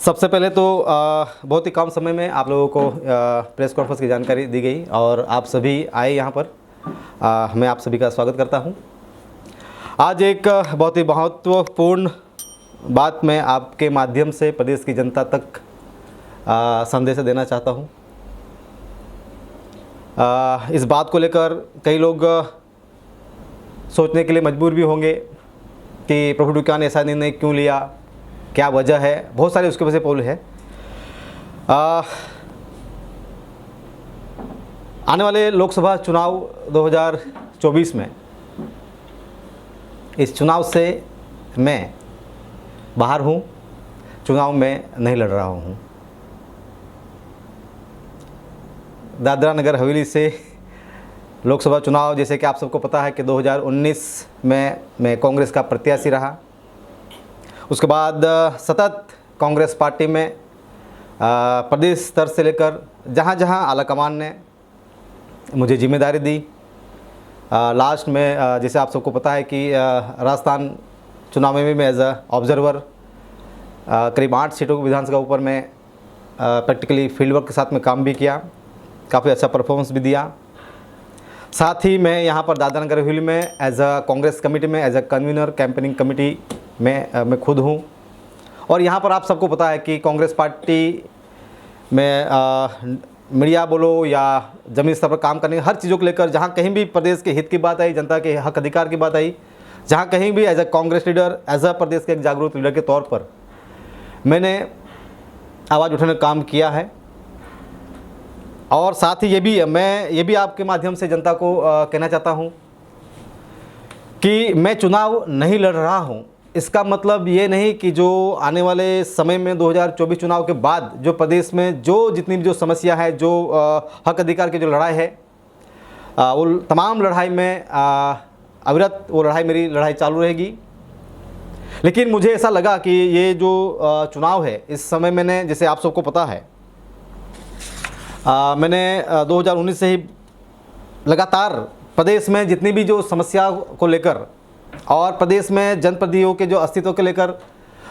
सबसे पहले तो बहुत ही कम समय में आप लोगों को प्रेस कॉन्फ्रेंस की जानकारी दी गई और आप सभी आए यहाँ पर। मैं आप सभी का स्वागत करता हूँ। आज एक बहुत ही महत्वपूर्ण बात मैं आपके माध्यम से प्रदेश की जनता तक संदेश देना चाहता हूँ। इस बात को लेकर कई लोग सोचने के लिए मजबूर भी होंगे कि प्रभु डुक्या ने ऐसा निर्णय क्यों लिया, क्या वजह है। बहुत सारे उसके वजह से पोल है। आने वाले लोकसभा चुनाव 2024 में इस चुनाव से मैं बाहर हूँ, चुनाव में नहीं लड़ रहा हूँ। दादरा नगर हवेली से लोकसभा चुनाव, जैसे कि आप सबको पता है कि 2019 में मैं कांग्रेस का प्रत्याशी रहा। उसके बाद सतत कांग्रेस पार्टी में प्रदेश स्तर से लेकर जहाँ जहाँ आलाकमान ने मुझे जिम्मेदारी दी। लास्ट में जैसे आप सबको पता है कि राजस्थान चुनाव में भी मैं एज ऑब्जर्वर करीब 8 सीटों को विधानसभा ऊपर मैं प्रैक्टिकली फील्ड वर्क के साथ में काम भी किया, काफ़ी अच्छा परफॉर्मेंस भी दिया। साथ ही मैं यहाँ पर दादरा नगर हवेली में एज अ कांग्रेस कमेटी में as a convener campaigning committee में मैं खुद हूँ। और यहाँ पर आप सबको पता है कि कांग्रेस पार्टी में मीडिया बोलो या ज़मीन स्तर पर काम करने हर चीज़ों को लेकर जहाँ कहीं भी प्रदेश के हित की बात आई, जनता के हक अधिकार की बात आई, जहाँ कहीं भी as a Congress leader, as a प्रदेश के एक जागरूक लीडर के तौर पर मैंने आवाज़ उठाने का काम किया है। और साथ ही मैं ये भी आपके माध्यम से जनता को कहना चाहता हूँ कि मैं चुनाव नहीं लड़ रहा हूँ। इसका मतलब ये नहीं कि जो आने वाले समय में 2024 चुनाव के बाद जो प्रदेश में जो जितनी भी जो समस्या है, जो हक अधिकार की जो लड़ाई है, वो तमाम लड़ाई में अविरत वो मेरी लड़ाई चालू रहेगी। लेकिन मुझे ऐसा लगा कि ये जो चुनाव है इस समय मैंने, जैसे आप सबको पता है, मैंने 2019 से ही लगातार प्रदेश में जितनी भी जो समस्या को लेकर और प्रदेश में जनप्रतिनिधियों के जो अस्तित्व को लेकर,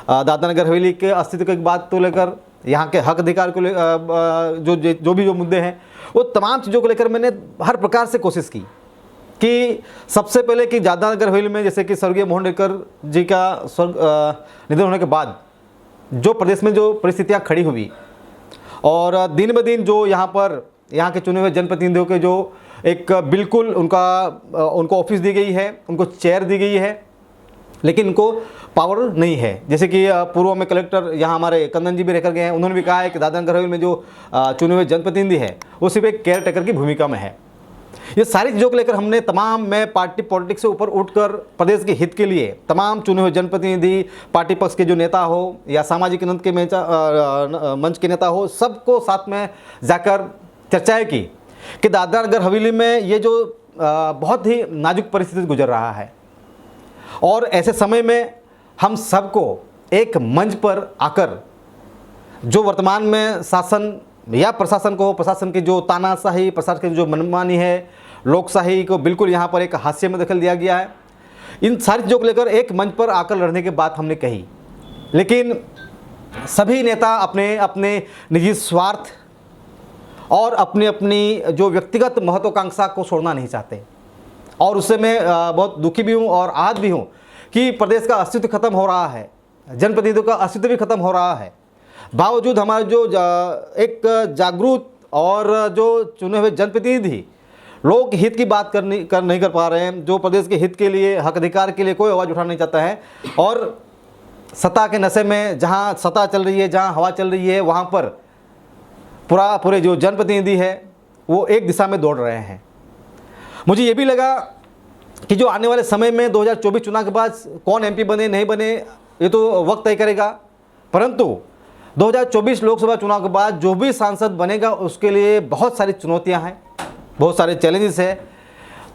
दादरा नगर हवेली के अस्तित्व की बात को लेकर, यहाँ के हक अधिकार को जो भी मुद्दे हैं, वो तमाम चीज़ों को लेकर मैंने हर प्रकार से कोशिश की कि सबसे पहले कि दादरा नगर हवेली में जैसे कि स्वर्गीय मोहन डेलकर जी का निधन होने के बाद जो प्रदेश में जो परिस्थितियाँ खड़ी हुई और दिन ब दिन जो यहाँ के चुने हुए जनप्रतिनिधियों के जो एक बिल्कुल उनको ऑफिस दी गई है, उनको चेयर दी गई है, लेकिन उनको पावर नहीं है। जैसे कि पूर्व में कलेक्टर यहाँ हमारे कंदन जी भी रहकर गए हैं, उन्होंने भी कहा है कि दादरा नगर हवेली में जो चुने हुए जनप्रतिनिधि है वो सिर्फ एक केयर टेकर की भूमिका में है। ये सारी चीज़ों को लेकर मैं पार्टी पॉलिटिक्स से ऊपर उठकर प्रदेश के हित के लिए तमाम चुने हुए जनप्रतिनिधि, पार्टी पक्ष के जो नेता हो या सामाजिक न्याय के मंच के नेता हो, सबको साथ में जाकर चर्चाएं की कि दादरा नगर हवेली में ये जो बहुत ही नाजुक परिस्थिति गुजर रहा है और ऐसे समय में हम सबको एक मंच पर आकर जो वर्तमान में शासन या प्रशासन की जो तानाशाही, प्रशासन की जो मनमानी है, लोकशाही को बिल्कुल यहाँ पर एक हाशिए में दखल दिया गया है, इन सारी चीज़ों को लेकर एक मंच पर आकर लड़ने की बात हमने कही। लेकिन सभी नेता अपने अपने निजी स्वार्थ और अपनी अपनी जो व्यक्तिगत महत्वाकांक्षा को छोड़ना नहीं चाहते और उससे मैं बहुत दुखी भी हूँ और आहत भी हूँ कि प्रदेश का अस्तित्व खत्म हो रहा है, जनप्रतिनिधियों का अस्तित्व भी खत्म हो रहा है। बावजूद हमारे जो एक जागरूक और जो चुने हुए जनप्रतिनिधि लोक हित की बात नहीं कर पा रहे हैं, जो प्रदेश के हित के लिए, हक अधिकार के लिए कोई आवाज़ उठाना नहीं चाहता है और सत्ता के नशे में जहाँ सत्ता चल रही है, जहाँ हवा चल रही है, वहाँ पर पूरे जो जनप्रतिनिधि है वो एक दिशा में दौड़ रहे हैं। मुझे ये भी लगा कि जो आने वाले समय में 2024 चुनाव के बाद कौन एमपी बने नहीं बने ये तो वक्त तय करेगा, परंतु 2024 लोकसभा चुनाव के बाद जो भी सांसद बनेगा उसके लिए बहुत सारी चुनौतियां हैं, बहुत सारे चैलेंजेस हैं।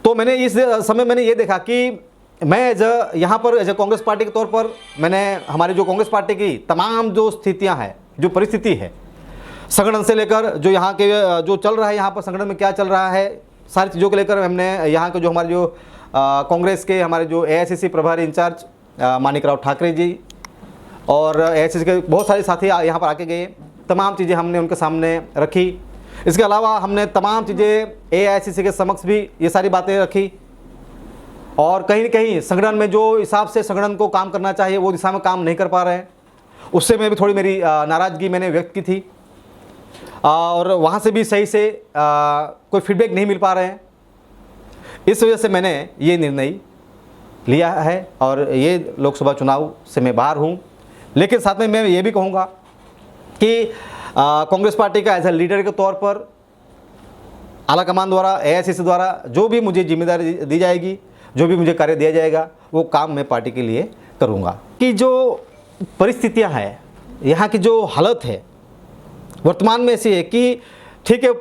तो मैंने इस समय मैंने ये देखा कि मैं यहाँ पर एज कांग्रेस पार्टी के तौर पर मैंने हमारी जो कांग्रेस पार्टी की तमाम जो स्थितियाँ हैं, जो परिस्थिति है, संगठन से लेकर जो यहाँ के जो चल रहा है, यहाँ पर संगठन में क्या चल रहा है, सारी चीज़ों को लेकर हमने यहाँ के जो हमारे जो कांग्रेस के हमारे जो एआईसीसी प्रभारी इंचार्ज मानिक राव ठाकरे जी और ऐसे के बहुत सारे साथी यहाँ पर आके गए, तमाम चीज़ें हमने उनके सामने रखी। इसके अलावा हमने तमाम चीज़ें AICC के समक्ष भी ये सारी बातें रखी, और कहीं न कहीं संगठन में जो हिसाब से संगठन को काम करना चाहिए वो दिशा में काम नहीं कर पा रहे हैं, उससे मैं भी थोड़ी मेरी नाराज़गी मैंने व्यक्त की थी, और वहाँ से भी सही से कोई फीडबैक नहीं मिल पा रहे हैं। इस वजह से मैंने ये निर्णय लिया है, और ये लोकसभा चुनाव से मैं बाहर हूँ। लेकिन साथ में मैं ये भी कहूँगा कि कांग्रेस पार्टी का एज ए लीडर के तौर पर आलाकमान द्वारा, AICC द्वारा जो भी मुझे जिम्मेदारी दी जाएगी, जो भी मुझे कार्य दिया जाएगा, वो काम मैं पार्टी के लिए करूँगा। कि जो परिस्थितियाँ हैं, यहाँ की जो हालत है वर्तमान में ऐसी है कि ठीक है,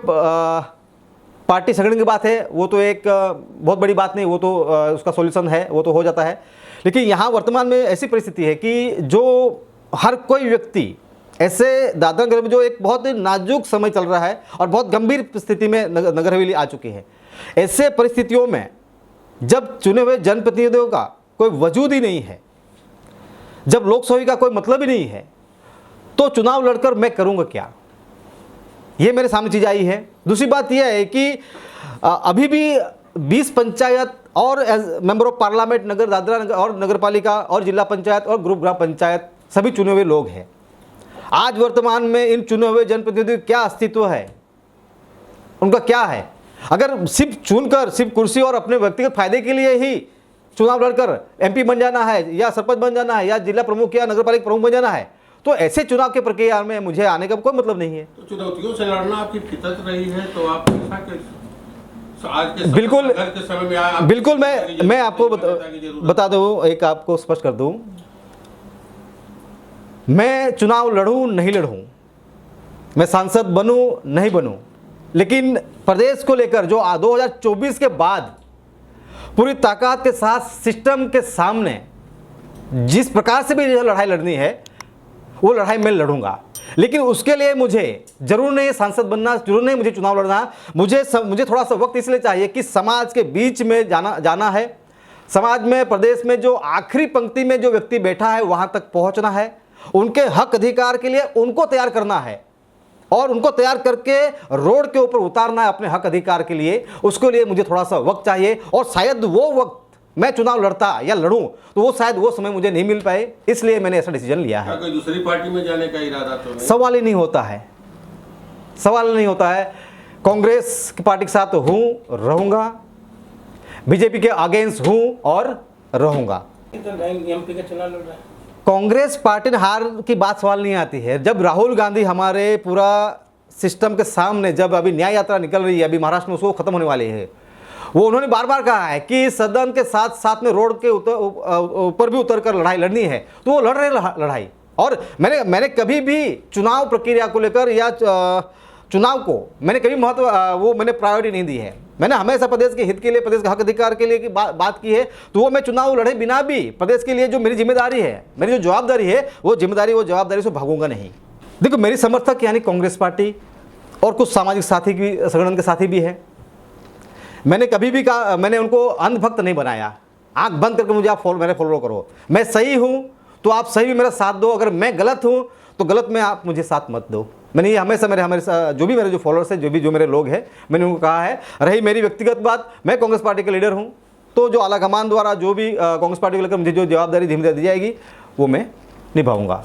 पार्टी संगठन की बात है, वो तो एक बहुत बड़ी बात नहीं, वो तो उसका सॉल्यूशन है, वो तो हो जाता है। लेकिन यहाँ वर्तमान में ऐसी परिस्थिति है कि जो हर कोई व्यक्ति ऐसे दादरा नगर में जो एक बहुत ही नाजुक समय चल रहा है और बहुत गंभीर स्थिति में नगर हवेली आ चुकी है। ऐसे परिस्थितियों में जब चुने हुए जनप्रतिनिधियों का कोई वजूद ही नहीं है, जब लोकसभा का कोई मतलब ही नहीं है, तो चुनाव लड़कर मैं करूँगा क्या? ये मेरे सामने चीज़ आई है। दूसरी बात यह है कि अभी भी 20 पंचायत और मेंबर ऑफ पार्लियामेंट नगर दादरा नगर और नगर पालिका और जिला पंचायत और ग्रुप ग्राम पंचायत सभी चुने हुए लोग हैं। आज वर्तमान में इन चुने हुए जनप्रतिनिधियों का क्या अस्तित्व है, उनका क्या है? अगर सिर्फ चुनकर सिर्फ कुर्सी और अपने व्यक्तिगत फायदे के लिए ही चुनाव लड़कर MP बन जाना है, या सरपंच बन जाना है, या जिला प्रमुख या नगर पालिका प्रमुख बन जाना है, तो ऐसे चुनाव की प्रक्रिया में मुझे आने का कोई मतलब नहीं है। तो चुनौतियों से लड़ना आपकी फितरत रही है, तो आप आज के बिल्कुल के समय में बिल्कुल मैं आपको बता दूं, एक आपको स्पष्ट कर दूं, मैं चुनाव लड़ूं नहीं लड़ूं, मैं सांसद बनूं नहीं बनूं, लेकिन प्रदेश को लेकर जो 2024 के बाद पूरी ताकत के साथ सिस्टम के सामने जिस प्रकार से भी लड़ाई लड़नी है, वो लड़ाई मैं लड़ूंगा। लेकिन उसके लिए मुझे जरूर नहीं सांसद बनना, जरूर नहीं मुझे चुनाव लड़ना, मुझे थोड़ा सा वक्त इसलिए चाहिए कि समाज के बीच में जाना है, समाज में, प्रदेश में जो आखिरी पंक्ति में जो व्यक्ति बैठा है वहाँ तक पहुँचना है, उनके हक अधिकार के लिए उनको तैयार करना है, और उनको तैयार करके रोड के ऊपर उतारना है अपने हक अधिकार के लिए। उसके लिए मुझे थोड़ा सा वक्त चाहिए, और शायद वो वक्त मैं चुनाव लड़ता या लड़ूं तो वो शायद वो समय मुझे नहीं मिल पाए, इसलिए मैंने ऐसा डिसीजन लिया है। कोई दूसरी पार्टी में जाने का इरादा तो नहीं? सवाल ही नहीं होता है, सवाल नहीं होता है। कांग्रेस की पार्टी के साथ हूं, रहूंगा, बीजेपी के अगेंस्ट हूं और रहूंगा। MP का चुनाव लड़ रहा है। कांग्रेस पार्टी ने हार की बात सवाल नहीं आती है। जब राहुल गांधी हमारे पूरा सिस्टम के सामने, जब अभी न्याय यात्रा निकल रही है, अभी महाराष्ट्र में उसको खत्म होने वाली है, वो उन्होंने बार बार कहा है कि सदन के साथ साथ में रोड के ऊपर भी उतर कर लड़ाई लड़नी है, तो वो लड़ रहे लड़ाई। और मैंने कभी भी चुनाव प्रक्रिया को लेकर या चुनाव को मैंने कभी मैंने प्रायोरिटी नहीं दी है। मैंने हमेशा प्रदेश के हित के लिए, प्रदेश के हक अधिकार के लिए की बात की है, तो वो मैं चुनाव लड़े बिना भी प्रदेश के लिए जो मेरी जिम्मेदारी है, मेरी जो जवाबदारी है, वो जवाबदारी से भागूंगा नहीं। देखो, मेरी समर्थक यानी कांग्रेस पार्टी और कुछ सामाजिक साथी भी, संगठन के साथी भी है। मैंने कभी भी कहा, मैंने उनको अंधभक्त नहीं बनाया, आंख बंद करके मुझे आप मेरे फॉलो करो। मैं सही हूँ तो आप सही भी मेरा साथ दो, अगर मैं गलत हूँ तो गलत में आप मुझे साथ मत दो। मैंने ये हमेशा जो भी मेरे फॉलोअर्स हैं, जो मेरे लोग हैं, मैंने उनको कहा है। रही मेरी व्यक्तिगत बात, मैं कांग्रेस पार्टी का लीडर हूँ, तो जो आलाकमान द्वारा जो भी कांग्रेस पार्टी को लेकर मुझे जो जवाबदारी दी जाएगी वो मैं निभाऊंगा।